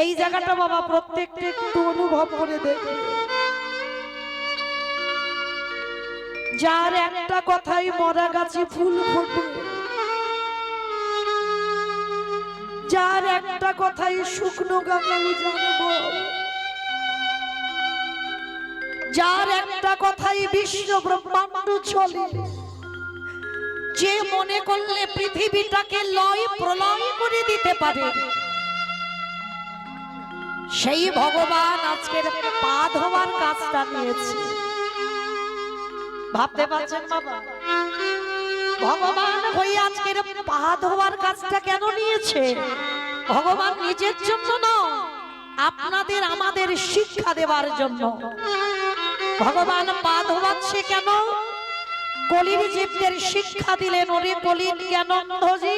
এই জায়গাটা বাবা প্রত্যেকটা একটু অনুভব করে দেখবে। যার একটা কথাই মরা গাছে ফুল ফোটে, যার একটা কথাই শুকনো গাঙাও জানবো, যার একটা কথাই বিশ্ব ব্রহ্মাণ্ড চলে, যে মনে করলে পৃথিবীটাকে লয় প্রলয় করে দিতে পারে, সেই ভগবান আজকের পা ধোয়ার কাজটা নিয়েছে। ভাবতে পারছেন বাবা, ভগবান হয়ে আজকের পা ধোয়ার কাজটা কেন নিয়েছে? ভগবান নিজের জন্য নয়, আপনাদের আমাদের শিক্ষা দেওয়ার জন্য ভগবান পা ধোয়াচ্ছে। কেন? কলির জীবদের শিক্ষা দিলেন, ওরে কলির জ্ঞানন্ধজি